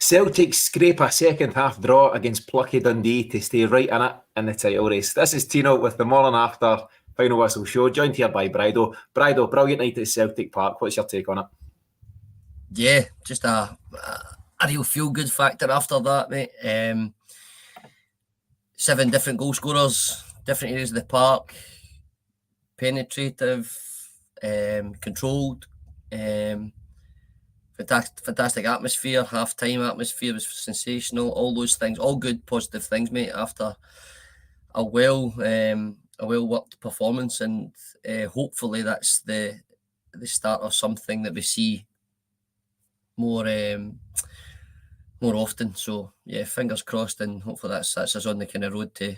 Celtic scrape a second half draw against plucky Dundee to stay right in it in the title race. This is Tino with the morning after final whistle show, joined here by Brydo. Brydo, brilliant night at Celtic Park. What's your take on it? Yeah, just a real feel-good factor after that, mate. 7 different goal scorers, different areas of the park, penetrative, controlled, fantastic atmosphere, half-time atmosphere was sensational, all those things, all good, positive things, mate, after a well-worked performance, and hopefully that's the start of something that we see more often. So yeah, fingers crossed, and hopefully that's us on the kind of road to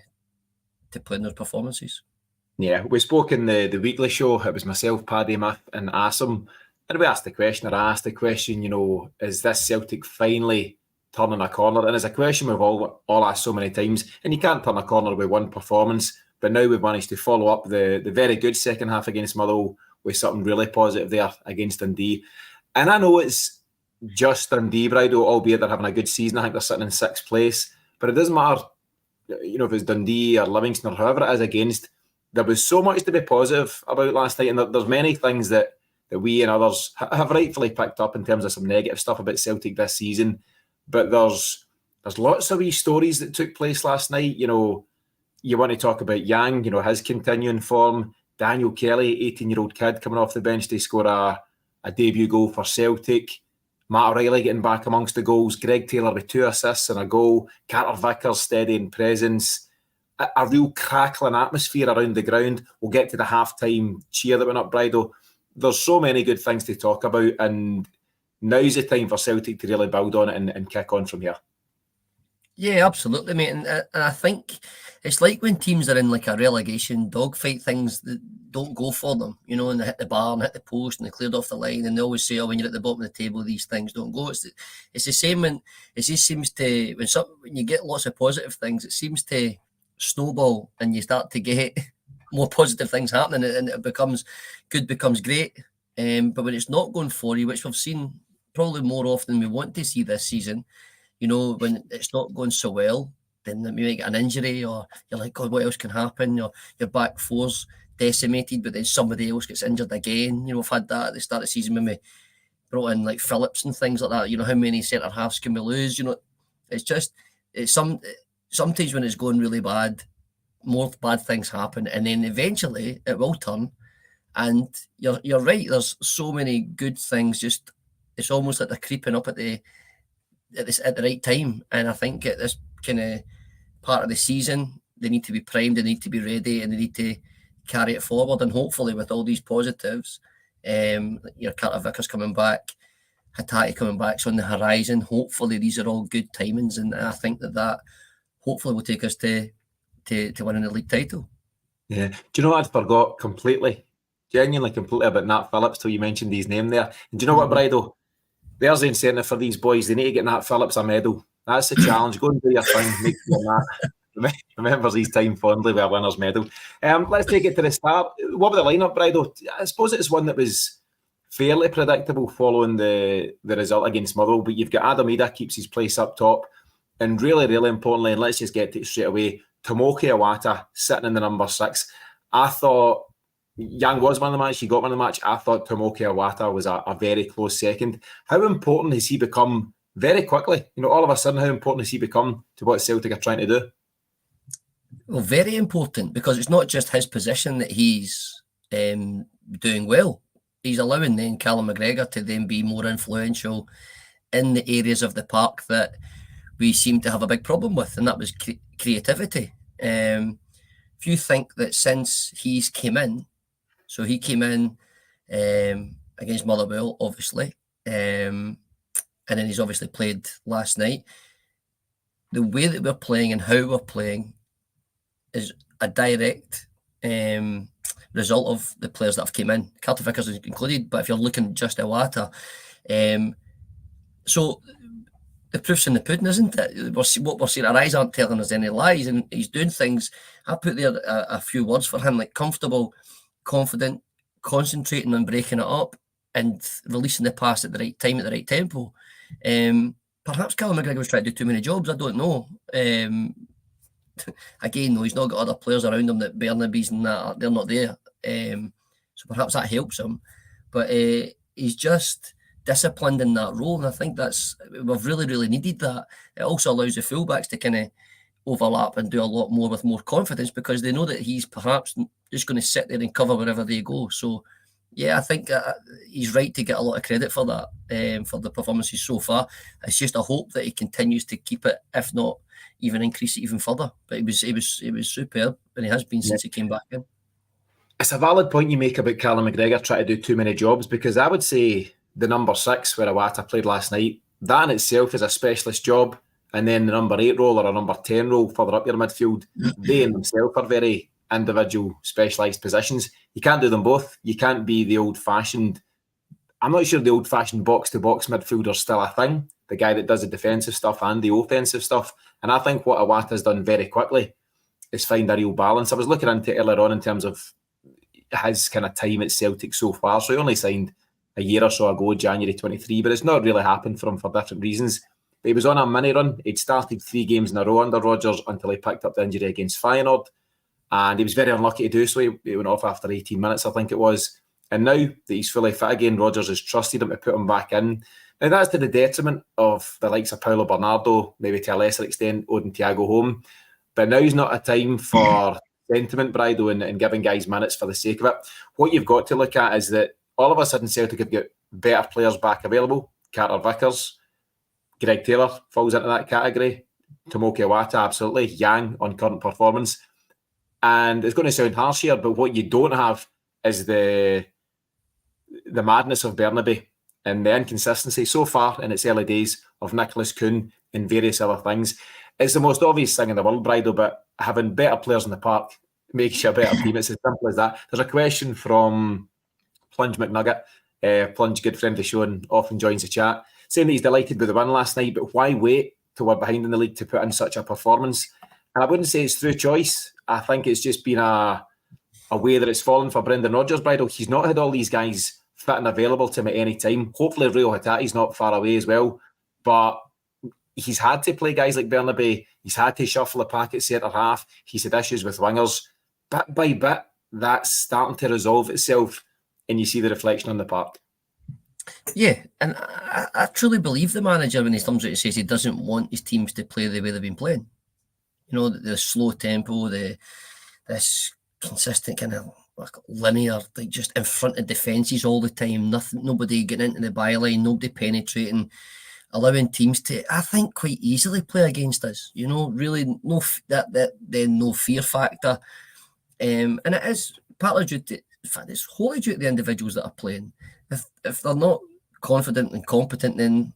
playing those performances. Yeah, we spoke in the weekly show. It was myself, Paddy, Myth and Asim, and we asked the question, you know, is this Celtic finally turning a corner? And it's a question we've all asked so many times, and you can't turn a corner with one performance, but now we've managed to follow up the very good second half against Motherwell with something really positive there against Dundee. And I know it's just Dundee, Brydo, albeit they're having a good season. I think they're sitting in 6th place, but it doesn't matter, you know, if it's Dundee or Livingston or whoever it is against. There was so much to be positive about last night, and there's many things that we and others have rightfully picked up in terms of some negative stuff about Celtic this season. But there's lots of wee stories that took place last night. You know, you want to talk about Yang, you know, his continuing form. Daniel Kelly, 18-year-old kid coming off the bench to score a debut goal for Celtic. Matt O'Reilly getting back amongst the goals. Greg Taylor with 2 assists and a goal. Carter-Vickers steady in presence. A real crackling atmosphere around the ground. We'll get to the half-time cheer that went up, Brydo. There's so many good things to talk about, and now's the time for Celtic to really build on it and kick on from here. Yeah, absolutely, mate. And I think it's like when teams are in like a relegation dogfight, things that don't go for them, you know, and they hit the bar and hit the post and they cleared off the line, and they always say, oh, when you're at the bottom of the table, these things don't go. It's the same when it just seems to, when you get lots of positive things, it seems to snowball and you start to get more positive things happening, and it becomes great. But when it's not going for you, which we've seen probably more often than we want to see this season, you know, when it's not going so well, then you might get an injury, or you're like, God, what else can happen? Your back four's decimated, but then somebody else gets injured again. You know, we've had that at the start of the season when we brought in like Phillips and things like that. You know, how many centre halves can we lose? You know, sometimes when it's going really bad, more bad things happen, and then eventually it will turn. And you're right. There's so many good things. Just it's almost like they're creeping up at the right time. And I think at this kind of part of the season, they need to be primed, they need to be ready, and they need to carry it forward. And hopefully, with all these positives, Carter-Vickers coming back, Hatate coming back's on the horizon. Hopefully, these are all good timings, and I think that hopefully will take us to winning the league title. Yeah. Do you know what I'd forgot genuinely completely about Nat Phillips till you mentioned his name there? And do you know what, Brydo? There's the incentive for these boys. They need to get Nat Phillips a medal. That's the challenge. Go and do your thing. Make sure Nat remembers his time fondly with a winner's medal. Let's take it to the start. What about the lineup, Brydo? I suppose it's one that was fairly predictable following the result against Motherwell, but you've got Adam Idah keeps his place up top. And really, really importantly, and let's just get to it straight away, Tomoki Iwata sitting in the number 6. I thought Yang was man of the match. He got man of the match. I thought Tomoki Iwata was a very close second. How important has he become very quickly? You know, all of a sudden, how important has he become to what Celtic are trying to do? Well, very important, because it's not just his position that he's doing well. He's allowing then Callum McGregor to then be more influential in the areas of the park that we seem to have a big problem with, and that was creativity. If you think that since he's came in, so he came in against Motherwell, obviously, and then he's obviously played last night. The way that we're playing and how we're playing is a direct result of the players that have came in. Carter-Vickers is included, but if you're looking just at Iwata, so the proof's in the pudding, isn't it? What we're seeing, our eyes aren't telling us any lies, and he's doing things. I put there a few words for him, like comfortable, confident, concentrating on breaking it up, and releasing the pass at the right time, at the right tempo. perhaps Callum McGregor was trying to do too many jobs. I don't know. Again, though, he's not got other players around him that Burnaby's and that, they're not there. So perhaps that helps him. But he's just disciplined in that role, and I think we've really, really needed that. It also allows the fullbacks to kind of overlap and do a lot more with more confidence, because they know that he's perhaps just going to sit there and cover wherever they go. So, yeah, I think he's right to get a lot of credit for that, for the performances so far. It's just a hope that he continues to keep it, if not even increase it even further. But it was superb, and he has been since he came back in. It's a valid point you make about Callum McGregor trying to do too many jobs, because I would say the number 6 where Iwata played last night, that in itself is a specialist job. And then the number 8 role or a number 10 role further up your midfield, they in themselves are very individual, specialised positions. You can't do them both. You can't be the old-fashioned... I'm not sure the old-fashioned box-to-box midfielder is still a thing, the guy that does the defensive stuff and the offensive stuff. And I think what Iwata's done very quickly is find a real balance. I was looking into it earlier on in terms of his kind of time at Celtic so far. So he only signed a year or so ago, January 23, but it's not really happened for him for different reasons. But he was on a mini run. He'd started 3 games in a row under Rodgers until he picked up the injury against Feyenoord. And he was very unlucky to do so. He went off after 18 minutes, I think it was. And now that he's fully fit again, Rodgers has trusted him to put him back in. Now, that's to the detriment of the likes of Paulo Bernardo, maybe to a lesser extent, Odin Thiago home. But now's not a time for sentiment, Brydo, and giving guys minutes for the sake of it. What you've got to look at is that all of a sudden Celtic have got better players back available. Carter-Vickers, Greg Taylor falls into that category. Tomoki Iwata, absolutely. Yang on current performance. And it's going to sound harsh here, but what you don't have is the madness of Burnaby and the inconsistency so far in its early days of Nicholas Kuhn and various other things. It's the most obvious thing in the world, Brydo, but having better players in the park makes you a better team. It's as simple as that. There's a question from Plunge McNugget. Plunge, good friend of the show and often joins the chat, saying that he's delighted with the win last night, but why wait till we're behind in the league to put in such a performance? And I wouldn't say it's through choice. I think it's just been a way that it's fallen for Brendan Rodgers, Brydo. He's not had all these guys fit and available to him at any time. Hopefully Rio Hatate's not far away as well, but he's had to play guys like Burnaby. He's had to shuffle the pack at centre half. He's had issues with wingers. Bit by bit, that's starting to resolve itself, and you see the reflection on the park. Yeah, and I truly believe the manager when he comes out and says he doesn't want his teams to play the way they've been playing. You know, the slow tempo, this consistent kind of like linear, like just in front of defences all the time. Nobody getting into the byline, nobody penetrating, allowing teams to, I think, quite easily play against us. You know, really no fear factor, and it is partly due to, in fact, it's wholly due to the individuals that are playing. If they're not confident and competent, then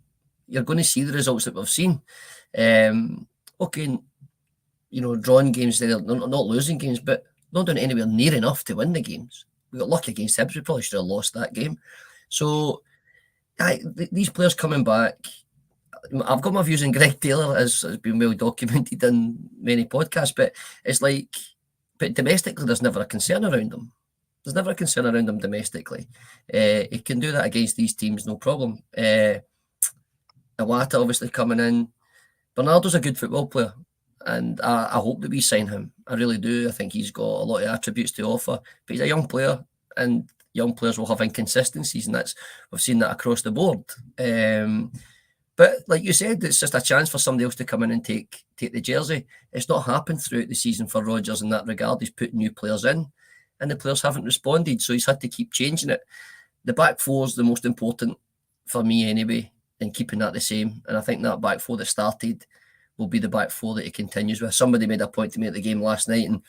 you're going to see the results that we've seen. Okay, you know, drawing games, they're not losing games, but not doing anywhere near enough to win the games. We got lucky against Hibs. We probably should have lost that game. So, these players coming back, I've got my views on Greg Taylor, as has been well documented in many podcasts, but it's like, but domestically, there's never a concern around them. There's never a concern around him domestically. He can do that against these teams, no problem. Iwata obviously coming in. Bernardo's a good football player, and I hope that we sign him. I really do. I think he's got a lot of attributes to offer, but he's a young player, and young players will have inconsistencies, and we've seen that across the board. But like you said, it's just a chance for somebody else to come in and take the jersey. It's not happened throughout the season for Rodgers in that regard. He's put new players in, and the players haven't responded, so he's had to keep changing it. The back four is the most important for me anyway, and keeping that the same. And I think that back four that started will be the back four that he continues with. Somebody made a point to me at the game last night and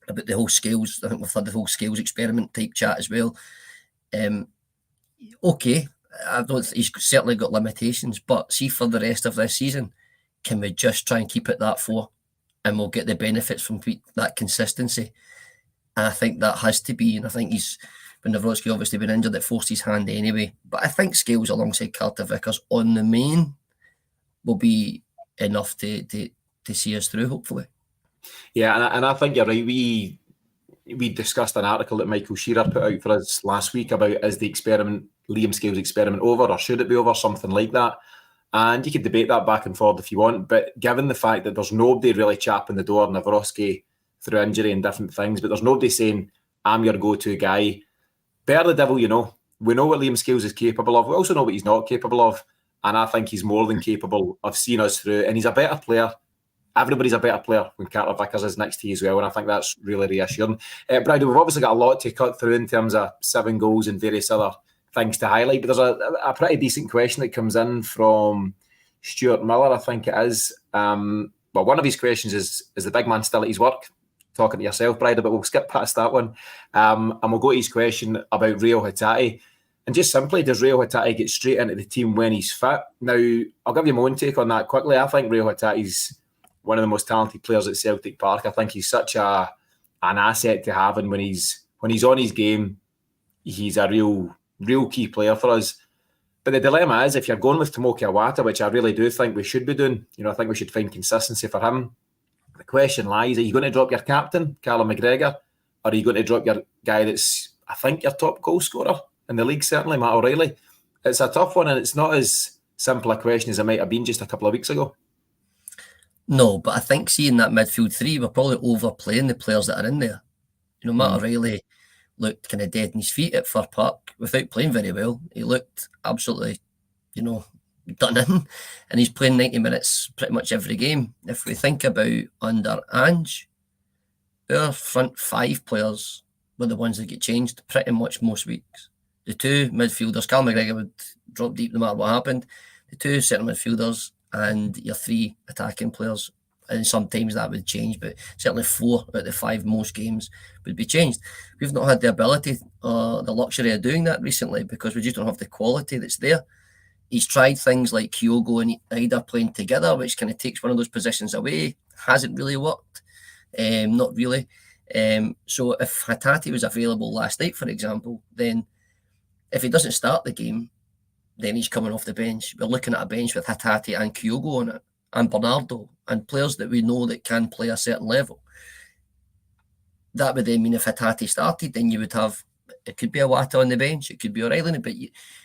about the whole scales. I think we've had the whole scales experiment type chat as well. Okay, he's certainly got limitations, but see, for the rest of this season, can we just try and keep it that four, and we'll get the benefits from that consistency? And I think that has to be, and I think when Nawrocki obviously been injured, it forced his hand anyway. But I think Scales alongside Carter-Vickers on the main will be enough to see us through, hopefully. Yeah, and I think you're right. We discussed an article that Michael Shearer put out for us last week about, is the Liam Scales experiment over, or should it be over, something like that. And you could debate that back and forth if you want, but given the fact that there's nobody really chapping the door, Nawrocki through injury and different things, but there's nobody saying, I'm your go-to guy. Better the devil you know. We know what Liam Scales is capable of. We also know what he's not capable of. And I think he's more than capable of seeing us through. And he's a better player. Everybody's a better player when Carter-Vickers is next to you as well. And I think that's really reassuring. Brydo, we've obviously got a lot to cut through in terms of 7 goals and various other things to highlight. But there's a pretty decent question that comes in from Stuart Miller, I think it is. Well, one of his questions is the big man still at his work? Talking to yourself, Brydo, but we'll skip past that one. And we'll go to his question about Rio Hatate. And just simply, does Rio Hatate get straight into the team when he's fit? Now, I'll give you my own take on that quickly. I think Rio Hatate's one of the most talented players at Celtic Park. I think he's such an asset to have, and when he's on his game, he's a real key player for us. But the dilemma is, if you're going with Tomoki Iwata, which I really do think we should be doing, I think we should find consistency for him. The question lies, are you going to drop your captain, Callum McGregor, or are you going to drop your guy that's, I think, your top goal scorer in the league, certainly, Matt O'Reilly? It's a tough one, and it's not as simple a question as it might have been just a couple of weeks ago. No, but I think seeing that midfield 3, we're probably overplaying the players that are in there. Matt O'Reilly looked kind of dead in his feet at Fir Park without playing very well. He looked absolutely, done in, and he's playing 90 minutes pretty much every game. If we think about under Ange, our front 5 players were the ones that get changed pretty much most weeks. The 2 midfielders, Callum McGregor would drop deep no matter what happened. The 2 centre midfielders and your 3 attacking players, and sometimes that would change, but certainly 4 out of the 5 most games would be changed. We've not had the ability or the luxury of doing that recently because we just don't have the quality that's there. He's tried things like Kyogo and Idah playing together, which kind of takes one of those positions away. Hasn't really worked. Not really. So if Hatate was available last night, for example, then if he doesn't start the game, then he's coming off the bench. We're looking at a bench with Hatate and Kyogo on it, and Bernardo, and players that we know that can play a certain level. That would then mean if Hatate started, then you would have, it could be Iwata on the bench, it could be O'Reilly, but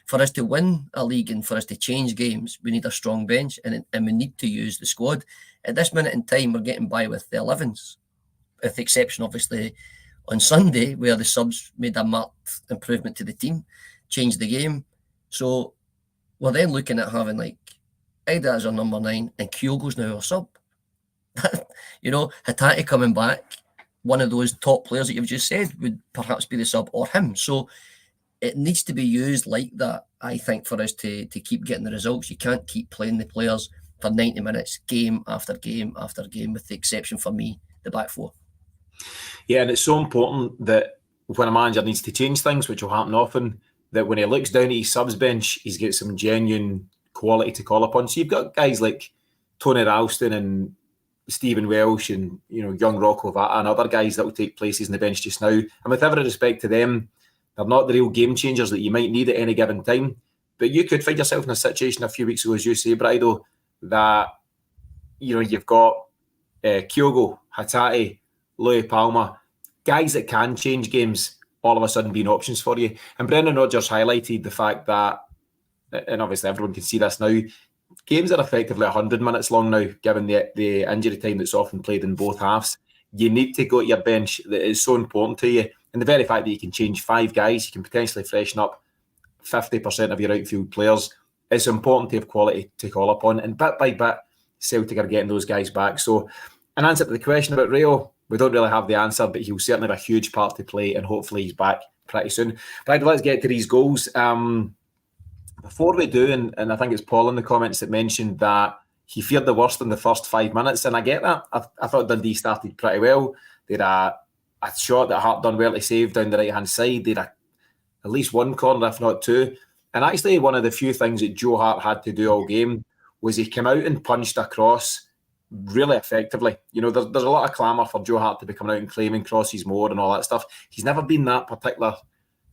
for us to win a league and for us to change games, we need a strong bench, and we need to use the squad. At this minute in time, we're getting by with the 11s, with the exception, obviously, on Sunday, where the subs made a marked improvement to the team, changed the game. So we're then looking at having like Idah as our number 9 and Kyogo's now our sub. Hatate coming back, one of those top players that you've just said would perhaps be the sub or him. So it needs to be used like that, I think, for us to keep getting the results. You can't keep playing the players for 90 minutes, game after game after game, with the exception for me, the back 4. Yeah, and it's so important that when a manager needs to change things, which will happen often, that when he looks down at his subs bench, he's got some genuine quality to call upon. So you've got guys like Tony Ralston and Stephen Welsh and young Rocco Vata and other guys that will take places in the bench just now. And with every respect to them, they're not the real game changers that you might need at any given time. But you could find yourself in a situation a few weeks ago, as you say, Brydo, that you've got Kyogo, Hatate, Louis Palma, guys that can change games, all of a sudden being options for you. And Brendan Rodgers highlighted the fact that, and obviously everyone can see this now, games are effectively 100 minutes long now, given the injury time that's often played in both halves. You need to go to your bench. That is so important to you. And the very fact that you can change 5 guys, you can potentially freshen up 50% of your outfield players. It's important to have quality to call upon. And bit by bit, Celtic are getting those guys back. So, an answer to the question about Rio, we don't really have the answer, but he'll certainly have a huge part to play, and hopefully he's back pretty soon. Right, let's get to these goals. Before we do, and I think it's Paul in the comments that mentioned that he feared the worst in the first 5 minutes, and I get that. I thought Dundee started pretty well. They had a shot that Hart done well to save down the right-hand side. They had at least one corner, if not 2. And actually, one of the few things that Joe Hart had to do all game was he came out and punched across really effectively. There's a lot of clamour for Joe Hart to be coming out and claiming crosses more and all that stuff. He's never been that particular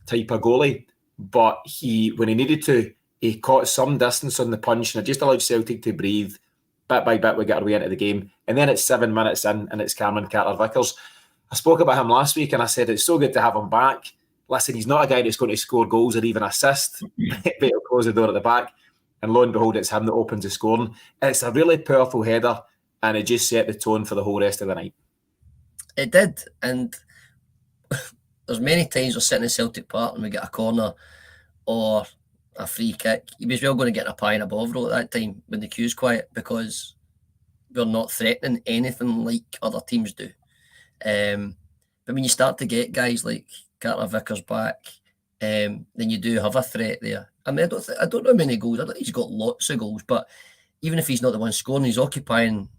type of goalie, but when he needed to, he caught some distance on the punch, and it just allowed Celtic to breathe. Bit by bit, we get our way into the game. And then it's 7 minutes in, and it's Cameron Carter-Vickers. I spoke about him last week, and I said it's so good to have him back. Listen, he's not a guy that's going to score goals or even assist, but he'll close the door at the back. and lo and behold, it's him that opens the scoring. It's a really powerful header, and it just set the tone for the whole rest of the night. It did, and there's many times we're sitting in Celtic Park and we get a corner or a free kick. You was well going to get a pie and a bovril at that time when the queue's quiet, because we're not threatening anything like other teams do. But when you start to get guys like Carter-Vickers back, then you do have a threat there. I mean, I don't know how many goals. I think he's got lots of goals, but even if he's not the one scoring, he's occupying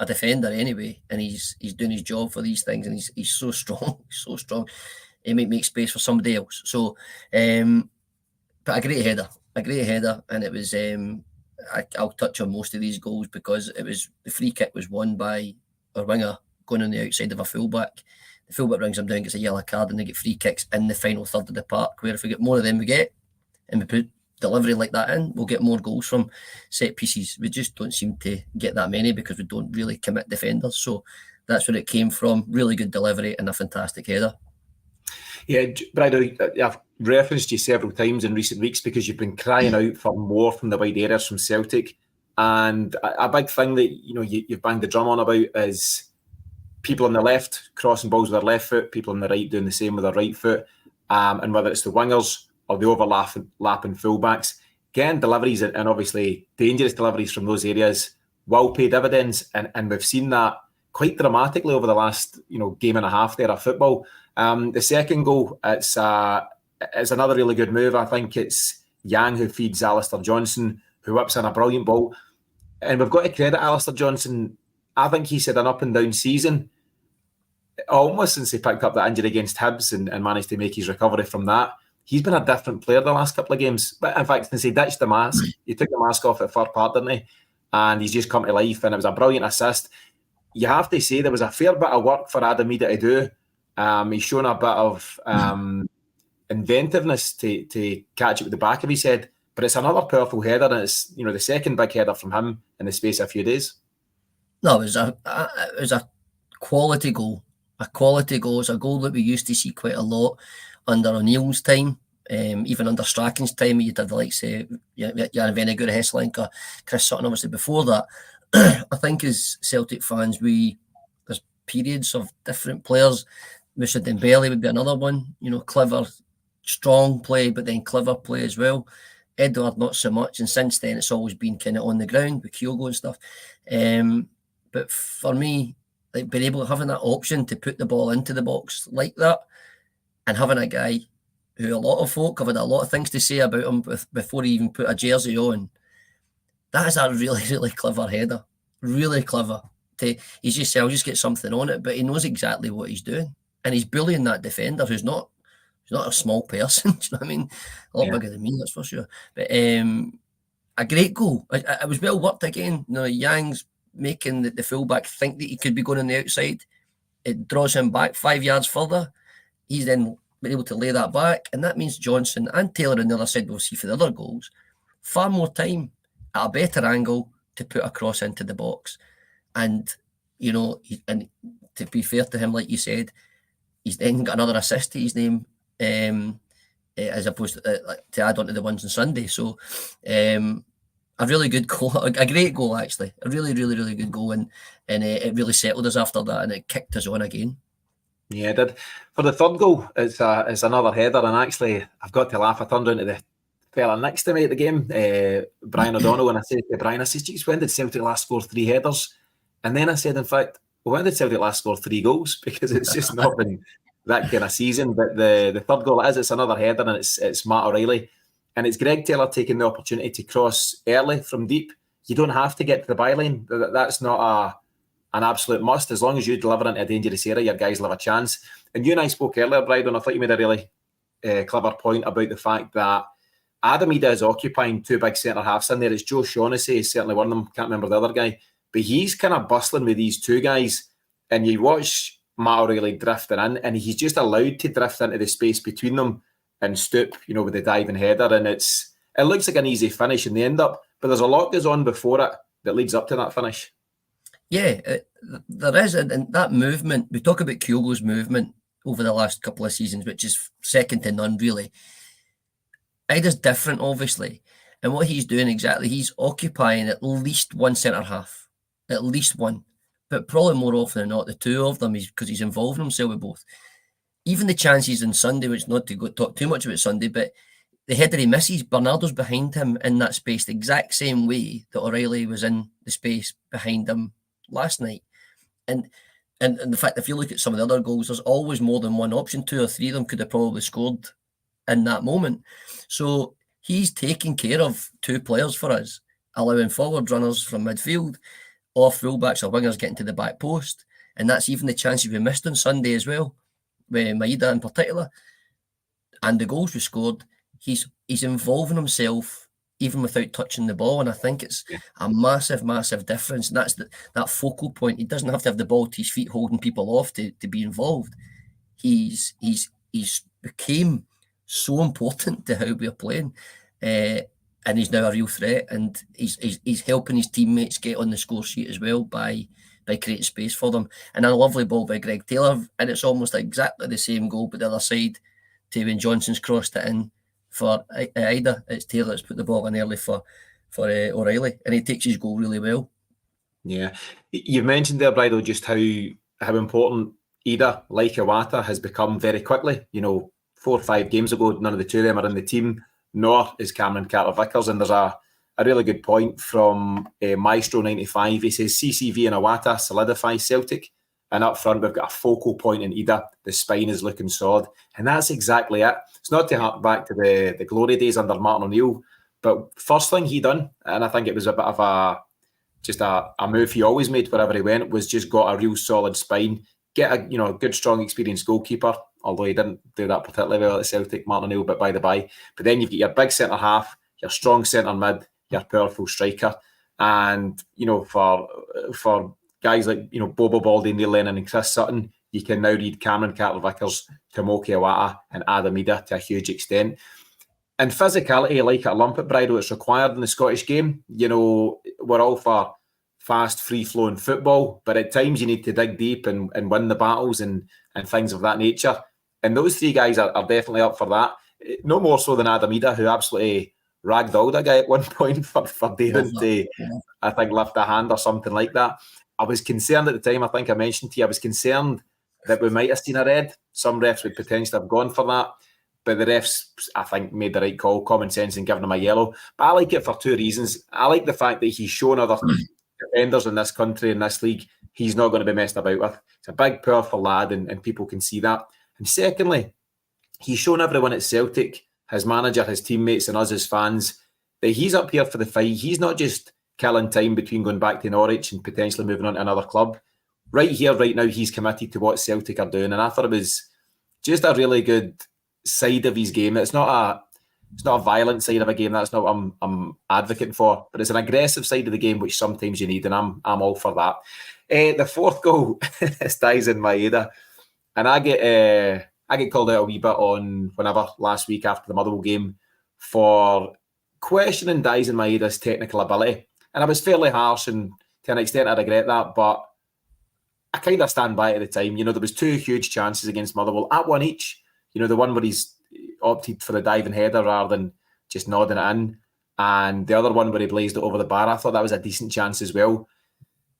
a defender anyway, and he's doing his job for these things, and he's so strong, so strong. He might make space for somebody else. So, but a great header, and it was. I'll touch on most of these goals because it was the free kick was won by our winger going on the outside of a fullback. The fullback brings him down, gets a yellow card, and they get free kicks in the final third of the park. Where if we get more of them, and we put delivery like that in, we'll get more goals from set pieces. We just don't seem to get that many because we don't really commit defenders. So that's where it came from. Really good delivery and a fantastic header. Yeah, Brydo, I've referenced you several times in recent weeks because you've been crying out for more from the wide areas from Celtic. And a big thing that you've banged the drum on about is people on the left crossing balls with their left foot, people on the right doing the same with their right foot. And whether it's the wingers or the overlapping fullbacks, getting deliveries and obviously dangerous deliveries from those areas will pay dividends. And we've seen that quite dramatically over the last game and a half there of football. The second goal, it's another really good move. I think it's Yang who feeds Alistair Johnson, who whips in a brilliant ball. And we've got to credit Alistair Johnson. I think he's had an up and down season, almost since he picked up that injury against Hibs and managed to make his recovery from that. He's been a different player the last couple of games. But in fact, since he ditched the mask, he took the mask off at Fir Park, didn't he? And he's just come to life, and it was a brilliant assist. You have to say there was a fair bit of work for Adam Idah to do. He's shown a bit of inventiveness to catch it with the back of his head. But it's another powerful header, and it's the second big header from him in the space of a few days. No, it was a quality goal. A quality goal. It's a goal that we used to see quite a lot under O'Neill's time, even under Strachan's time. You'd have the likes of Jan Vennegoor, Hesselinka, Chris Sutton, obviously before that. I think as Celtic fans, there's periods of different players. Moussa Dembele would be another one. Clever, strong play, but then clever play as well. Edouard, not so much, and since then it's always been kind of on the ground with Kyogo and stuff. But for me, like being able to having that option to put the ball into the box like that, and having a guy who a lot of folk have had a lot of things to say about him before he even put a jersey on, that is a really, really clever header. Really clever. He's just saying, I'll just get something on it, but he knows exactly what he's doing. And he's bullying that defender who's not a small person. Do you know what I mean? A lot bigger than me, that's for sure. But a great goal. It was well worked again. Yang's making the fullback think that he could be going on the outside. It draws him back 5 yards further. He's then been able to lay that back, and that means Johnson and Taylor on the other side, we'll see for the other goals, far more time at a better angle to put a cross into the box. And, and to be fair to him, like you said, he's then got another assist to his name, as opposed to add on to the ones on Sunday. So a really good goal, a great goal actually, a really, really, really good goal, and it really settled us after that, and it kicked us on again. Yeah, it did. For the third goal, it's another header, and actually I've got to laugh. I turned around to the fella next to me at the game, Brian O'Donnell, and I said to Brian, geez, when did Celtic last score 3 headers? And then I said, in fact, when did Celtic last score 3 goals? Because it's just not been that kind of season. But the third goal it's another header, and it's Matt O'Reilly. And it's Greg Taylor taking the opportunity to cross early from deep. You don't have to get to the byline. That's not an absolute must. As long as you deliver into a dangerous area, your guys will have a chance. And you and I spoke earlier, Brydo, and I thought you made a really clever point about the fact that Adam Idah is occupying 2 big centre-halves in there. It's Joe Shaughnessy is certainly one of them. Can't remember the other guy. But he's kind of bustling with these 2 guys. And you watch Matt O'Reilly drifting in, and he's just allowed to drift into the space between them and stoop, with the diving header. And it looks like an easy finish in the end up, but there's a lot goes on before it that leads up to that finish. Yeah, there is. And that movement, we talk about Kyogo's movement over the last couple of seasons, which is second to none, really. Idah's different, obviously. And what he's doing exactly, he's occupying at least one centre half, at least one, but probably more often than not, the two of them, because he's involving himself with both. Even the chances on Sunday, which not to talk too much about Sunday, but the header he misses, Bernardo's behind him in that space the exact same way that O'Reilly was in the space behind him last night. And the fact, if you look at some of the other goals, there's always more than one option. 2 or 3 of them could have probably scored in that moment. So he's taking care of 2 players for us, allowing forward runners from midfield or fullbacks or wingers getting to the back post. And that's even the chances we missed on Sunday as well, with Maida in particular. And the goals we scored, he's involving himself even without touching the ball, and I think it's a massive, massive difference. And that's that focal point. He doesn't have to have the ball to his feet, holding people off to be involved. He's became so important to how we're playing, and he's now a real threat. And he's helping his teammates get on the score sheet as well by creating space for them. And a lovely ball by Greg Taylor, and it's almost exactly the same goal, but the other side to when Johnson's crossed it in for Idah. It's Taylor that's put the ball in early for O'Reilly, and he takes his goal really well. Yeah, you mentioned there, Brydo, just how important Idah, like Iwata, has become very quickly. 4 or 5 games ago, none of the 2 of them are in the team, nor is Cameron Carter-Vickers. And there's a really good point from Maestro 95. He says CCV and Iwata solidify Celtic, and up front we've got a focal point in Idah. The spine is looking solid, and that's exactly it. It's not to hark back to the glory days under Martin O'Neill, but first thing he done, and I think it was a bit of a move he always made wherever he went, was just got a real solid spine, get a good, strong, experienced goalkeeper, although he didn't do that particularly well at Celtic, Martin O'Neill, but by the by. But then you've got your big centre half, your strong centre mid, your powerful striker, and for guys like Bobo Baldy, Neil Lennon and Chris Sutton, you can now read Cameron Carter-Vickers, Tomoki Iwata and Adam Idah to a huge extent. And physicality, like a lump at Brydo, it's required in the Scottish game. We're all for fast, free-flowing football, but at times you need to dig deep and win the battles and things of that nature. And those 3 guys are definitely up for that. No more so than Adam Idah, who absolutely ragdolled a guy at one point for daring to, I think, lift a hand or something like that. I was concerned at the time, I think I mentioned to you, I was concerned that we might have seen a red. Some refs would potentially have gone for that, but the refs, I think, made the right call, common sense, and given him a yellow. But I like it for 2 reasons. I like the fact that he's shown other defenders in this country, in this league, he's not going to be messed about with. He's a big, powerful lad, and people can see that. And secondly, he's shown everyone at Celtic, his manager, his teammates, and us as fans, that he's up here for the fight. He's not just killing time between going back to Norwich and potentially moving on to another club. Right here, right now, he's committed to what Celtic are doing, and I thought it was just a really good side of his game. It's not a violent side of a game. That's not what I'm advocating for, but it's an aggressive side of the game, which sometimes you need, and I'm all for that. The 4th goal is Daizen Maeda, and I get called out a wee bit on whenever last week after the Motherwell game for questioning Daizen Maeda's technical ability. And I was fairly harsh, and to an extent I regret that, but I kind of stand by it at the time. There was 2 huge chances against Motherwell at 1 each. The one where he's opted for the diving header rather than just nodding it in, and the other one where he blazed it over the bar. I thought that was a decent chance as well.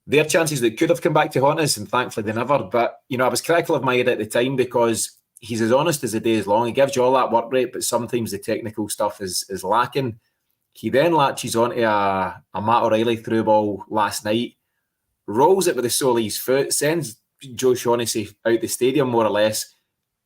They're chances that could have come back to haunt us, and thankfully they never. But, I was critical of Maeda at the time because he's as honest as the day is long. He gives you all that work rate, but sometimes the technical stuff is lacking. He then latches onto a Matt O'Reilly through ball last night, rolls it with the sole of his foot, sends Joe Shaughnessy out the stadium more or less,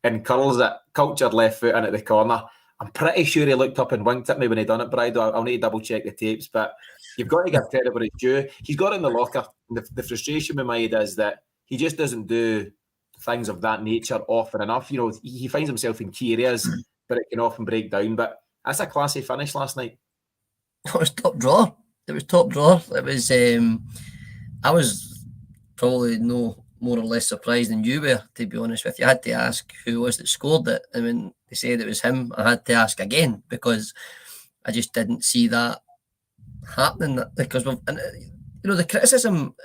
and curls it, cultured left foot in at the corner. I'm pretty sure he looked up and winked at me when he done it, Brydo. I'll need to double check the tapes, but you've got to give credit where it's due. He's got it in the locker. The frustration with Maeda is that he just doesn't do things of that nature often enough. He finds himself in key areas, but it can often break down. But that's a classy finish last night. It was top drawer. It was. I was probably no more or less surprised than you were, to be honest with you. I had to ask who was that scored it. I mean, they said it was him. I had to ask again because I just didn't see that happening. Because the criticism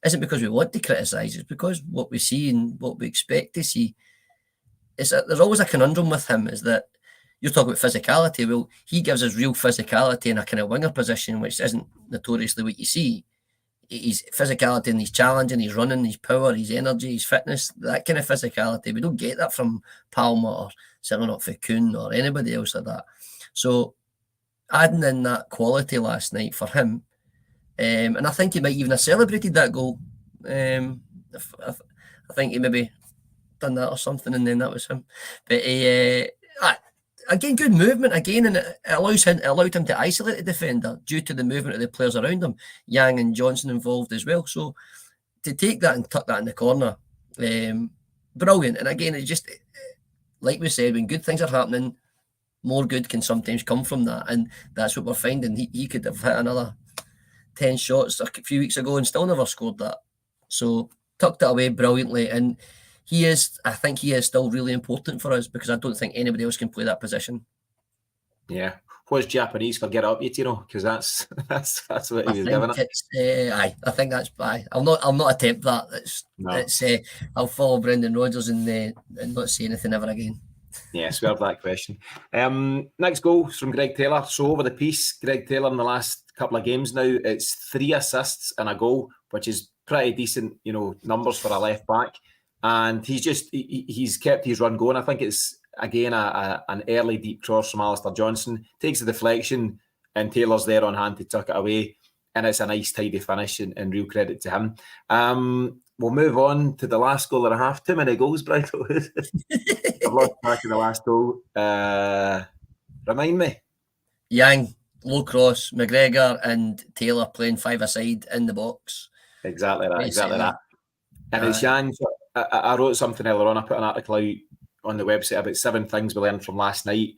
isn't because we want to criticise. It's because what we see and what we expect to see is that there's always a conundrum with him. Is that you're talking about physicality. Well, he gives us real physicality in a kind of winger position, which isn't notoriously what you see. His physicality and his challenging, his running, his power, his energy, his fitness, that kind of physicality. We don't get that from Palmer or certainly not Cocoon or anybody else like that. So adding in that quality last night for him, and I think he might even have celebrated that goal. I think he maybe done that or something, and then that was him. But again, good movement again, and it allowed him to isolate the defender due to the movement of the players around him. Yang and Johnson involved as well. So to take that and tuck that in the corner, brilliant. And again, it's just like we said, when good things are happening, more good can sometimes come from that, and that's what we're finding. He could have hit another 10 shots a few weeks ago and still never scored that. So tucked it away brilliantly, and I think he is still really important for us, because I don't think anybody else can play that position. Yeah. What's Japanese for get up you, Tino? Because that's what he was giving it. I think that's I'll not attempt that. I'll follow Brendan Rodgers and not say anything ever again. Yeah, swerve that question. Next goal is from Greg Taylor. So over the piece, Greg Taylor in the last couple of games now, it's 3 assists and a goal, which is pretty decent, numbers for a left back. And he's kept his run going. I think it's, again, an early deep cross from Alistair Johnson. Takes the deflection, and Taylor's there on hand to tuck it away. And it's a nice, tidy finish, and real credit to him. We'll move on to the last goal and a half. Too many goals, Brydo. I've lost track of the last goal. Remind me. Yang, low cross, McGregor and Taylor playing 5-a-side in the box. Exactly that. And it's Yang. I wrote something earlier on. I put an article out on the website about 7 things we learned from last night.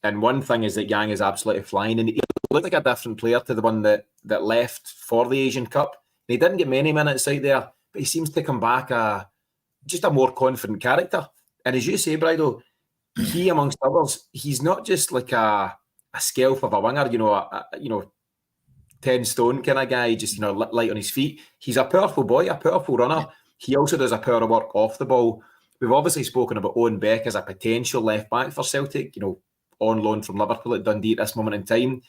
And one thing is that Yang is absolutely flying. And he looked like a different player to the one that left for the Asian Cup. And he didn't get many minutes out there, but he seems to come back just a more confident character. And as you say, Brydo, he, amongst others, he's not just like a scalp of a winger, 10 stone kind of guy, just, light on his feet. He's a powerful boy, a powerful runner. He also does a power of work off the ball. We've obviously spoken about Owen Beck as a potential left back for Celtic, on loan from Liverpool at Dundee at this moment in time.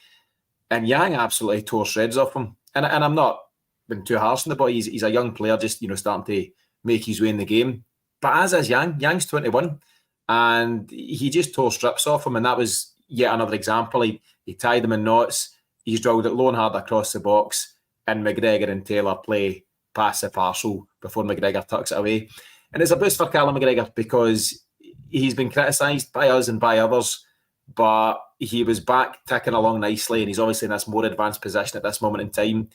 And Yang absolutely tore shreds off him. And I'm not being too harsh on the boy. He's a young player, just, starting to make his way in the game. But as is Yang. Yang's 21. And he just tore strips off him. And that was yet another example. He tied them in knots. He's drilled it low and hard across the box. And McGregor and Taylor play pass the parcel before McGregor tucks it away. And it's a boost for Callum McGregor, because he's been criticised by us and by others, but he was back ticking along nicely, and he's obviously in this more advanced position at this moment in time.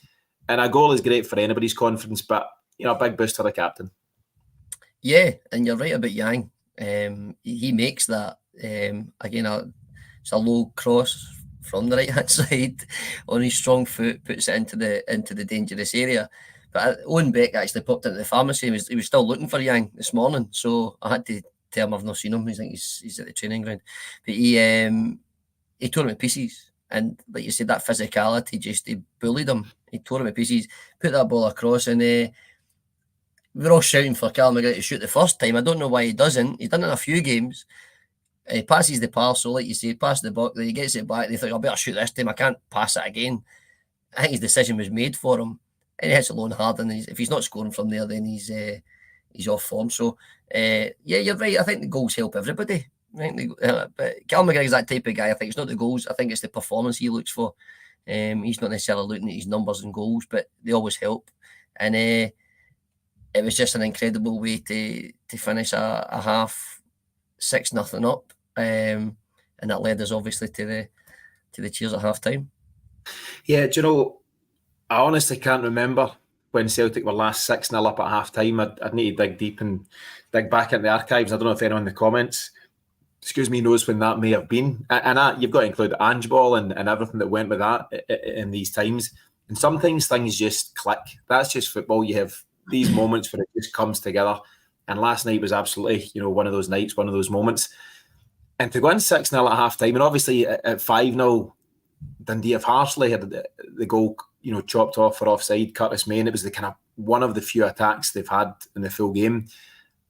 And a goal is great for anybody's confidence, but a big boost for the captain. Yeah, and you're right about Yang. He makes that. Again, it's a low cross from the right hand side on his strong foot, puts it into the dangerous area. But Owen Beck actually popped into the pharmacy. He was still looking for Yang this morning, so I had to tell him I've not seen him. He's at the training ground. But he tore him to pieces. And like you said, that physicality, he bullied him. He tore him to pieces, put that ball across, and we're all shouting for Callum McGregor to shoot the first time. I don't know why he doesn't. He's done it in a few games. He passes the parcel, like you said, passes the buck, then he gets it back, and he thought, I better shoot this time. I can't pass it again. I think his decision was made for him. And he hits it low and hard, and if he's not scoring from there, then he's off form. So, yeah, you're right. I think the goals help everybody. But Callum McGregor's that type of guy. I think it's not the goals. I think it's the performance he looks for. He's not necessarily looking at his numbers and goals, but they always help. And it was just an incredible way to finish a half 6-0 up, and that led us obviously to the cheers at half time. Yeah, do you know, I honestly can't remember when Celtic were last 6-0 up at half time. I'd need to dig deep and dig back into the archives. I don't know if anyone in the comments, knows when that may have been. And you've got to include Ange Ball and everything that went with that in these times. And sometimes things just click. That's just football. You have these moments where it just comes together. And last night was absolutely, one of those nights, one of those moments. And to go in 6-0 at half time, and obviously at 5-0, Dundee have harshly had the goal, chopped off for offside. Curtis Main. It was the kind of one of the few attacks they've had in the full game.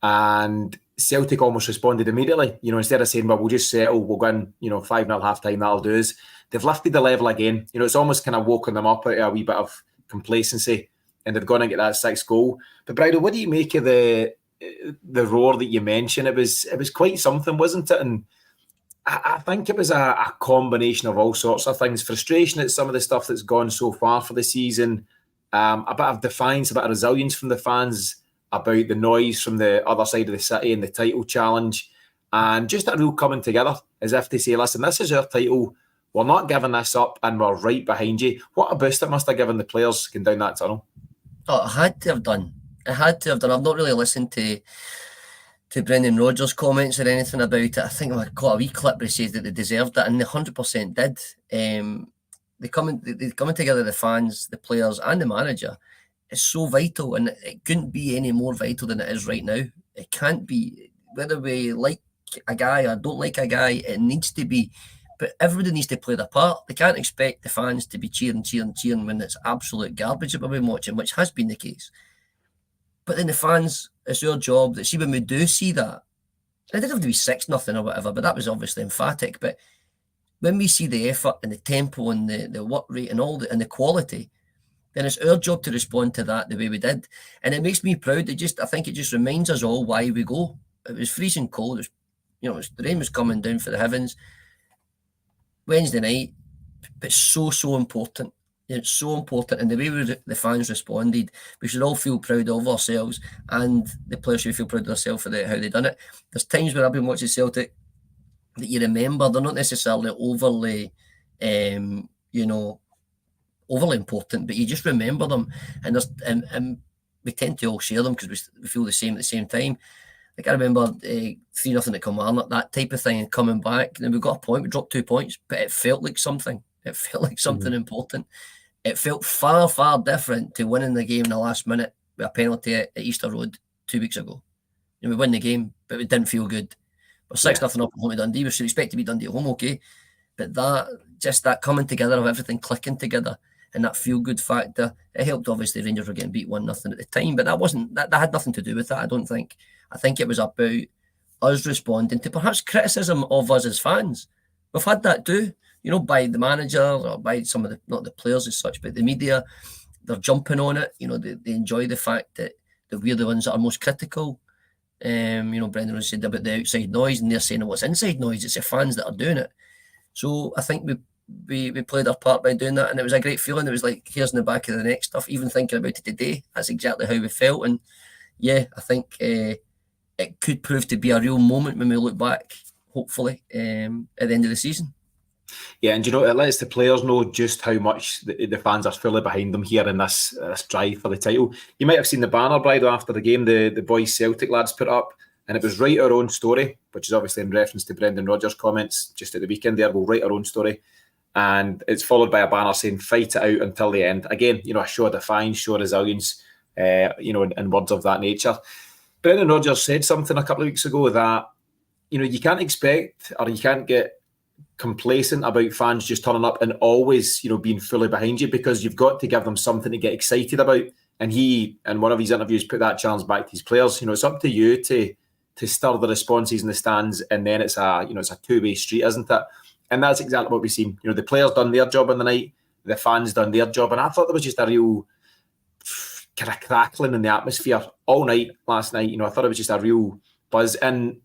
And Celtic almost responded immediately. Instead of saying, well, we'll just settle, we'll go in, 5-0 half time, that'll do us. They've lifted the level again. It's almost kind of woken them up out of a wee bit of complacency, and they've gone and get that 6th goal. But Brydo, what do you make of the roar that you mentioned? It was quite something, wasn't it? And I think it was a combination of all sorts of things. Frustration at some of the stuff that's gone so far for the season, a bit of defiance, a bit of resilience from the fans about the noise from the other side of the city and the title challenge, and just a real coming together as if they say, listen, this is our title, we're not giving this up, and we're right behind you. What a boost it must have given the players going down that tunnel. Oh, it had to have done. I've not really listened to Brendan Rodgers' comments or anything about it. I think I caught a wee clip where he says that they deserved it, and they 100% did. They coming together, the fans, the players, and the manager. It's so vital, and it couldn't be any more vital than it is right now. It can't be. Whether we like a guy or don't like a guy, it needs to be. But everybody needs to play their part. They can't expect the fans to be cheering when it's absolute garbage that we've been watching, which has been the case. But then the fans, it's our job that when we do see that, it didn't have to be 6-0 or whatever, but that was obviously emphatic. But when we see the effort and the tempo and the work rate and and the quality, then it's our job to respond to that the way we did. And it makes me proud. I think it just reminds us all why we go. It was freezing cold. The rain was coming down for the heavens. Wednesday night, but so important. It's so important, and the way the fans responded, we should all feel proud of ourselves, and the players should feel proud of themselves for how they done it. There's times when I've been watching Celtic that you remember, they're not necessarily overly, overly important, but you just remember them, and we tend to all share them because we feel the same at the same time. Like I remember 3-0 at Kilmarnock, that type of thing, and coming back, and then we got a point, we dropped 2 points, but it felt like something. It felt like something important. It felt far, far different to winning the game in the last minute with a penalty at Easter Road 2 weeks ago. We win the game, but it didn't feel good. We're 6-0 up at home to Dundee. We should expect to beat Dundee at home, okay? But that coming together of everything clicking together and that feel-good factor, it helped. Obviously, Rangers were getting beat 1-0 at the time, but that had nothing to do with that, I don't think. I think it was about us responding to perhaps criticism of us as fans. We've had that too, by the manager or by some of not the players as such, but the media. They're jumping on it. They enjoy the fact that we're the ones that are most critical. Brendan was said about the outside noise, and they're saying, what's inside noise? It's the fans that are doing it. So I think we played our part by doing that, and it was a great feeling. It was like hairs in the back of the neck stuff. Even thinking about it today, that's exactly how we felt. And yeah, I think it could prove to be a real moment when we look back, hopefully, at the end of the season. Yeah, and it lets the players know just how much the fans are fully behind them here in this drive for the title. You might have seen the banner, Brydo, after the game the boys Celtic lads put up, and it was write our own story, which is obviously in reference to Brendan Rodgers' comments just at the weekend there. We'll write our own story. And it's followed by a banner saying, fight it out until the end. Again, a show of defiance, show of resilience, and words of that nature. Brendan Rodgers said something a couple of weeks ago that, you can't expect, or you can't get complacent about fans just turning up and always, being fully behind you, because you've got to give them something to get excited about. And he, in one of his interviews, put that challenge back to his players. It's up to you to stir the responses in the stands, and then it's a two-way street, isn't it? And that's exactly what we've seen. The players done their job on the night, the fans done their job, and I thought there was just a real kind of crackling in the atmosphere all night last night. I thought it was just a real buzz. And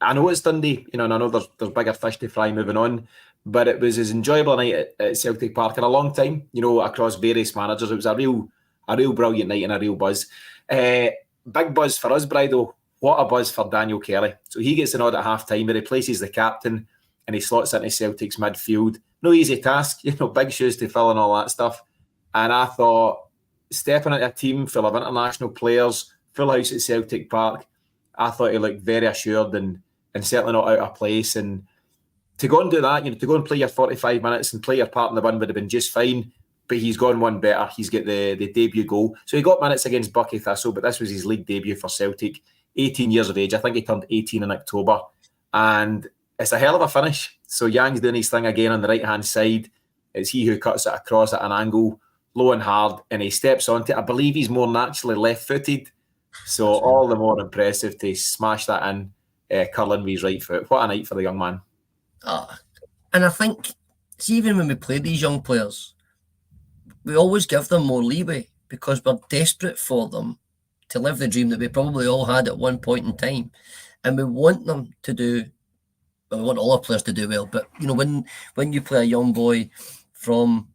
I know it's Dundee, and I know there's bigger fish to fry moving on, but it was as enjoyable a night at Celtic Park in a long time, across various managers. It was a real brilliant night and a real buzz. Big buzz for us, Brydo. What a buzz for Daniel Kelly. So he gets an nod at half-time. He replaces the captain and he slots into Celtic's midfield. No easy task, big shoes to fill and all that stuff. And I thought, stepping into a team full of international players, full house at Celtic Park, I thought he looked very assured and certainly not out of place. And to go and do that, to go and play your 45 minutes and play your part in the win would have been just fine. But he's gone one better. He's got the debut goal. So he got minutes against Bucky Thistle, but this was his league debut for Celtic. 18 years of age. I think he turned 18 in October. And it's a hell of a finish. So Yang's doing his thing again on the right-hand side. It's he who cuts it across at an angle, low and hard, and he steps onto it. I believe he's more naturally left-footed So all the more impressive to smash that in, curling with his right foot. What a night for the young man. And I think, see, even when we play these young players, we always give them more leeway because we're desperate for them to live the dream that we probably all had at one point in time. And we want them to do, well, we want all our players to do well. But, you know, when you play a young boy from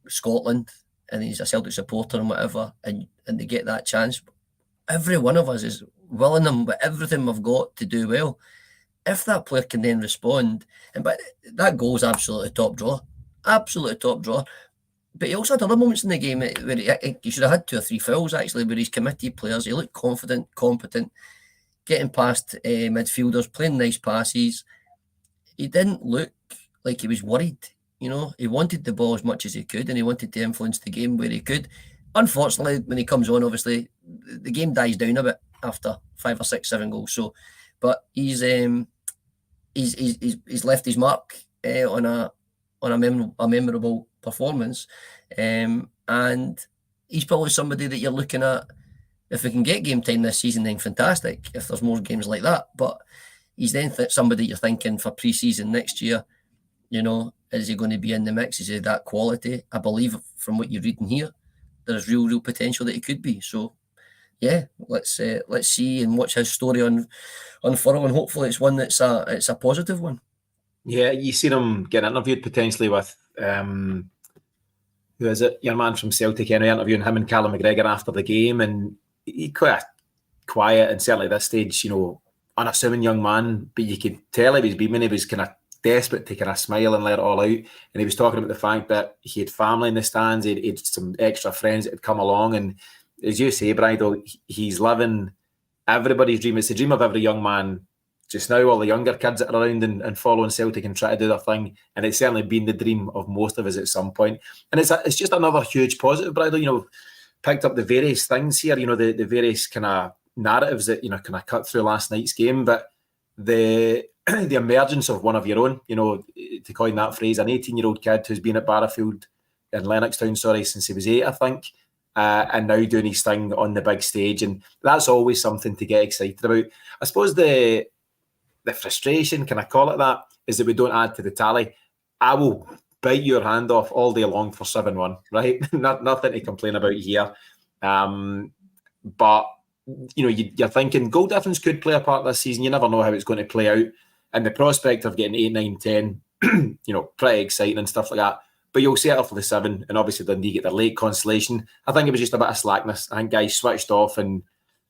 Scotland and he's a Celtic supporter and whatever, and they get that chance, every one of us is willing them with everything we've got to do well. If that player can then respond, and but that goal is absolutely top draw. But he also had other moments in the game where he should have had 2 or 3 fouls, actually, where he's committed players. He looked confident, competent, getting past midfielders, playing nice passes. He didn't look like he was worried. You know, he wanted the ball as much as he could, and he wanted to influence the game where he could. Unfortunately, when he comes on, obviously, the game dies down a bit after 5 or 6, 7 goals. So, but he's left his mark on a memorable performance, and he's probably somebody that you're looking at. If we can get game time this season, then fantastic. If there's more games like that, but he's then somebody you're thinking for pre-season next year. You know, is he going to be in the mix? Is he that quality? I believe from what you're reading here, there's real potential that he could be. So, yeah, let's see and watch his story unfurl, and hopefully it's one that's a positive one. Yeah, you seen him get interviewed potentially with who is it? Your man from Celtic, anyway, interviewing him and Callum McGregor after the game, and he quite quiet and certainly at this stage, you know, unassuming young man, but you could tell he was beaming. He was kind of desperate to kind of smile and let it all out, and he was talking about the fact that he had family in the stands, he had some extra friends that had come along, and as you say, Brydo, he's living everybody's dream. It's the dream of every young man just now, all the younger kids that are around and following Celtic and try to do their thing, and it's certainly been the dream of most of us at some point. And it's just another huge positive, Brydo. You know, picked up the various things here, you know, the various kind of narratives that, you know, kind of cut through last night's game, but the emergence of one of your own, you know, to coin that phrase, an 18-year-old kid who's been at Barrowfield in Lennoxtown, since he was 8, I think, and now doing his thing on the big stage, and that's always something to get excited about. I suppose the frustration, can I call it that, is that we don't add to the tally. I will bite your hand off all day long for 7-1, right? Nothing to complain about here. But, you know, you're thinking goal difference could play a part this season. You never know how it's going to play out. And the prospect of getting 8, 9, 10, you know, pretty exciting and stuff like that. But you'll settle for the 7, and obviously Dundee get their late consolation. I think it was just a bit of slackness. I think guys switched off, and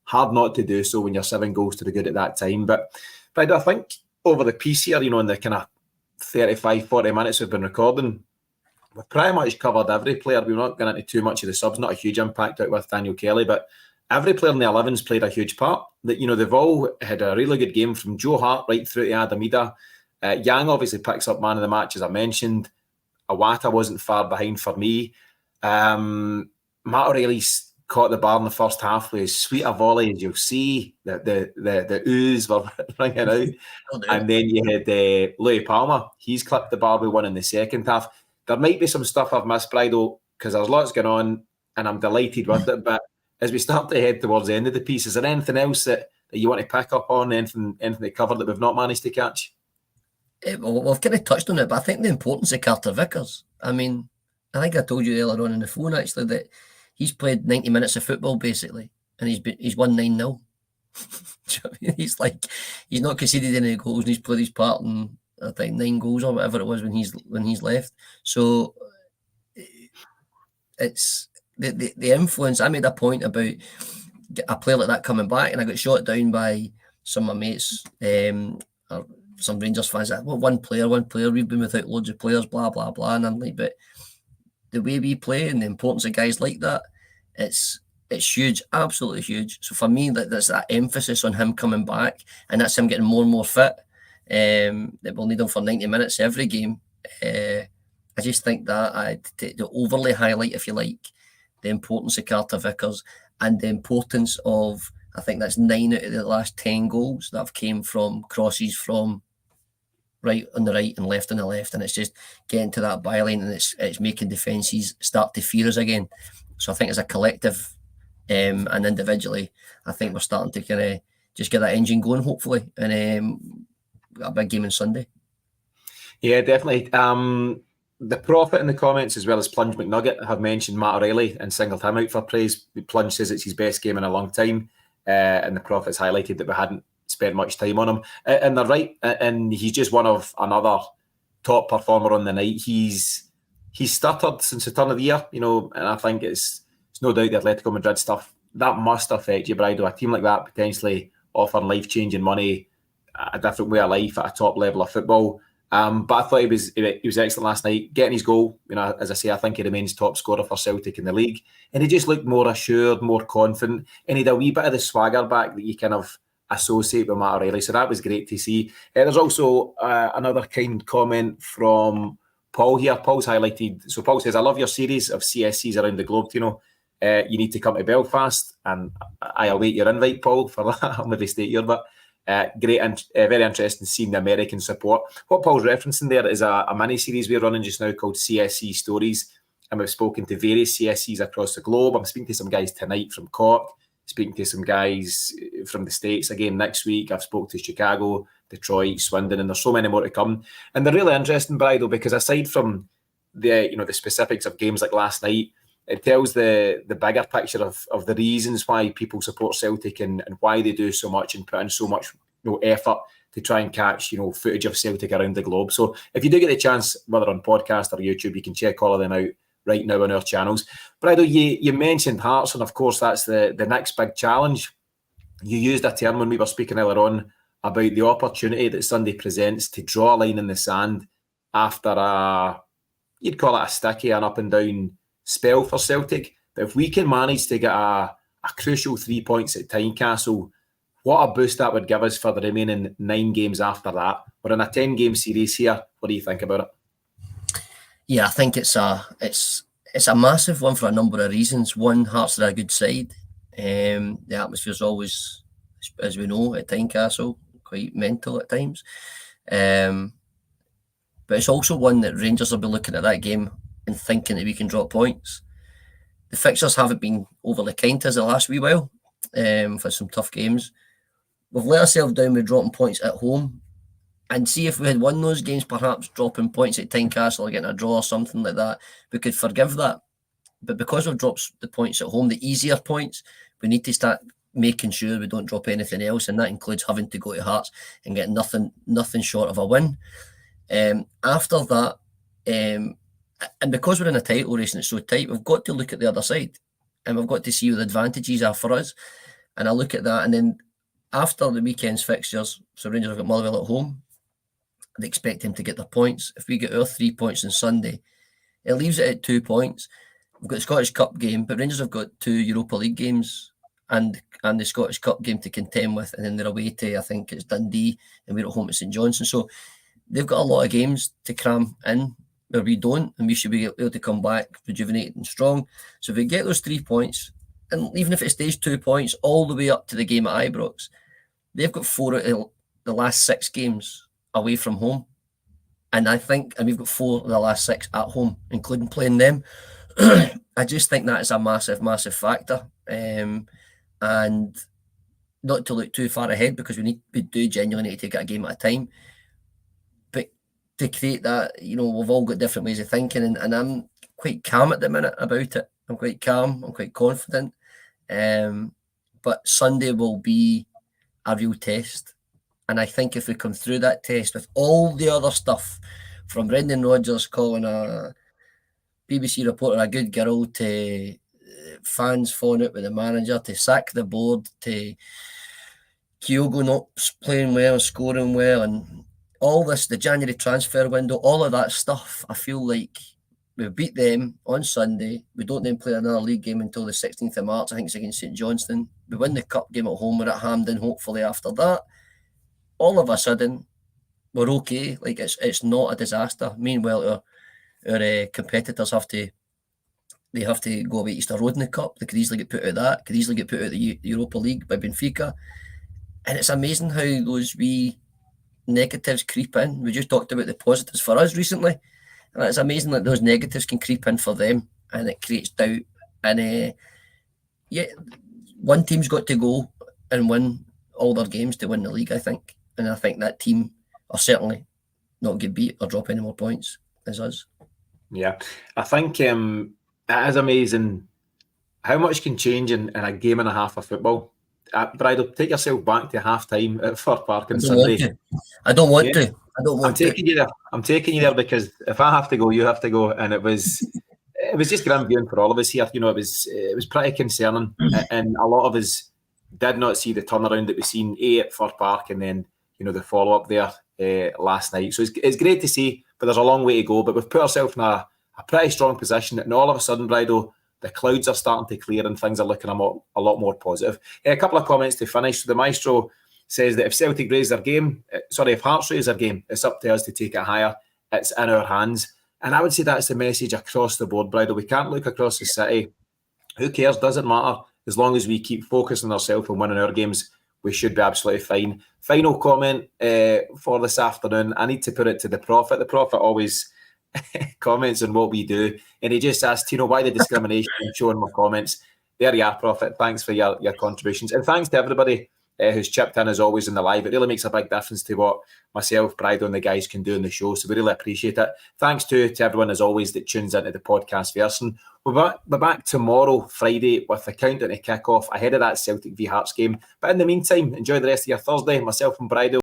hard not to do so when you're 7 goals to the good at that time. But I think over the piece here, you know, in the kind of 35, 40 minutes we've been recording, we've pretty much covered every player. We're not going into too much of the subs, not a huge impact out with Daniel Kelly, but every player in the 11's played a huge part. That, you know, they've all had a really good game from Joe Hart right through to Adam Idah. Yang obviously picks up man of the match, as I mentioned. Awata wasn't far behind for me. Matt O'Reilly's caught the bar in the first half with as sweet a volley as you'll see. The ooze were ringing out. And then you had Louis Palmer. He's clipped the bar with one in the second half. There might be some stuff I've missed, Brydo, because there's lots going on, and I'm delighted with it. But as we start to head towards the end of the piece, is there anything else that you want to pick up on, anything to cover that we've not managed to catch? Well, we've kind of touched on it, but I think the importance of Carter-Vickers. I mean, I think I told you earlier on the phone, actually, that he's played 90 minutes of football, basically, and he's won 9-0. He's not conceded any goals, and he's played his part in, I think, 9 goals or whatever it was when he's left. So it's the influence. I made a point about a player like that coming back, and I got shot down by some of my mates, or some Rangers fans. Well, one player. We've been without loads of players, blah blah blah. And I'm like, but the way we play and the importance of guys like that, it's huge, absolutely huge. So for me, that's that emphasis on him coming back, and that's him getting more and more fit. That we'll need him for 90 minutes every game. I just think that to overly highlight, if you like, the importance of Carter-Vickers and the importance of, I think that's 9 out of the last 10 goals that have came from crosses from right on the right and left on the left, and it's just getting to that byline, and it's making defences start to fear us again. So I think as a collective, And individually, I think we're starting to kind of just get that engine going, hopefully, and a big game on Sunday. Yeah, definitely. The Prophet in the comments, as well as Plunge McNugget, have mentioned Matt O'Reilly and singled him out for praise. Plunge says it's his best game in a long time, and the Prophet's highlighted that we hadn't spent much time on him. And they're right, and he's just one of another top performer on the night. He's stuttered since the turn of the year, and I think it's no doubt the Atletico Madrid stuff that must affect you, Brydo. A team like that potentially offering life-changing money, a different way of life at a top level of football. But I thought he was excellent last night, getting his goal. As I say, I think he remains top scorer for Celtic in the league, and he just looked more assured, more confident, and he had a wee bit of the swagger back that you kind of associate with Matt O'Reilly. So that was great to see. There's also another kind comment from Paul here. Paul's highlighted. So Paul says, "I love your series of CSCs around the globe, Tino. You need to come to Belfast, and I await your invite, Paul, for that. I'll maybe stay here, but." Great and very interesting seeing the American support. What Paul's referencing there is a mini-series we're running just now called CSC Stories, and we've spoken to various CSCs across the globe. I'm speaking to some guys tonight from Cork, speaking to some guys from the States again next week. I've spoken to Chicago, Detroit, Swindon, and there's so many more to come. And they're really interesting, Bridal, because aside from the specifics of games like last night, it tells the bigger picture of the reasons why people support Celtic and why they do so much and put in so much effort to try and catch footage of Celtic around the globe. So if you do get the chance, whether on podcast or YouTube, you can check all of them out right now on our channels. But you mentioned Hearts, and of course that's the next big challenge. You used a term when we were speaking earlier on about the opportunity that Sunday presents to draw a line in the sand after you'd call it a sticky, an up and down spell for Celtic. But if we can manage to get a crucial 3 points at Tynecastle, what a boost that would give us for the remaining 9 games after that. We're in a 10-game series here. What do you think about it? Yeah, I think it's a massive one for a number of reasons. One, Hearts are a good side. The atmosphere's always, as we know, at Tynecastle, quite mental at times. But it's also one that Rangers will be looking at that game and thinking that we can drop points. The fixtures haven't been overly kind to us the last wee while. For some tough games. We've let ourselves down with dropping points at home. And see if we had won those games, perhaps dropping points at Tynecastle or getting a draw or something like that, we could forgive that. But because we've dropped the points at home, the easier points, we need to start making sure we don't drop anything else. And that includes having to go to Hearts and get nothing short of a win. After that, and because we're in a title race and it's so tight, we've got to look at the other side and we've got to see what the advantages are for us. And I look at that, and then after the weekend's fixtures, so Rangers have got Motherwell at home, they expect him to get their points. If we get our 3 points on Sunday, it leaves it at 2 points. We've got the Scottish Cup game, but Rangers have got 2 Europa League games and the Scottish Cup game to contend with, and then they're away to, I think it's Dundee, and we're at home at St Johnstone. So they've got a lot of games to cram in where we don't, and we should be able to come back rejuvenated and strong. So if we get those 3 points, and even if it stays 2 points all the way up to the game at Ibrox, they've got 4 out of the last 6 games away from home. And we've got 4 of the last 6 at home, including playing them. I just think that is a massive, massive factor. And not to look too far ahead, because we do genuinely need to get a game at a time. But to create that, we've all got different ways of thinking, and I'm quite calm at the minute about it. I'm quite calm, I'm quite confident. But Sunday will be a real test. And I think if we come through that test with all the other stuff, from Brendan Rodgers calling a BBC reporter a good girl, to fans falling out with the manager, to sack the board, to Kyogo not playing well, scoring well, and all this, the January transfer window, all of that stuff, I feel like we beat them on Sunday. We don't then play another league game until the 16th of March. I think it's against St Johnstone. We win the cup game at home. We're at Hampden, hopefully, after that. All of a sudden, we're okay. Like, it's not a disaster. Meanwhile, our competitors have to go away Easter Road in the cup. They could easily get put out of that. Could easily get put out of the Europa League by Benfica. And it's amazing how those wee negatives creep in. We just talked about the positives for us recently. And it's amazing that those negatives can creep in for them, and it creates doubt. And Yeah, one team's got to go and win all their games to win the league, I think. And I think that team are certainly not get beat or drop any more points as us. Yeah, I think it is amazing how much can change in a game and a half of football. Bridal, take yourself back to half time at Fir Park on Sunday. I don't want Yeah. to. I'm taking you there because if I have to go, you have to go, and it was just grim viewing for all of us here. You know, it was pretty concerning, and a lot of us did not see the turnaround that we've seen at Fir Park, and then the follow up there last night. So it's great to see, but there's a long way to go. But we've put ourselves in a pretty strong position, and all of a sudden, Bridal, the clouds are starting to clear and things are looking a lot more positive. A couple of comments to finish. So the Maestro says that if Celtic raise their game, if Hearts raise their game, it's up to us to take it higher. It's in our hands. And I would say that's the message across the board, Bridal. We can't look across the city. Who cares? Doesn't matter. As long as we keep focusing on ourselves and winning our games, we should be absolutely fine. Final comment for this afternoon. I need to put it to the Prophet. The Prophet always comments on what we do. And he just asked, why the discrimination in showing my comments? There you are, Prophet. Thanks for your contributions. And thanks to everybody who's chipped in as always in the live. It really makes a big difference to what myself, Bridal, and the guys can do in the show. So we really appreciate it. Thanks to everyone as always that tunes into the podcast version. We're back tomorrow, Friday, with the countdown to kick off ahead of that Celtic v Hearts game. But in the meantime, enjoy the rest of your Thursday. Myself and Bridal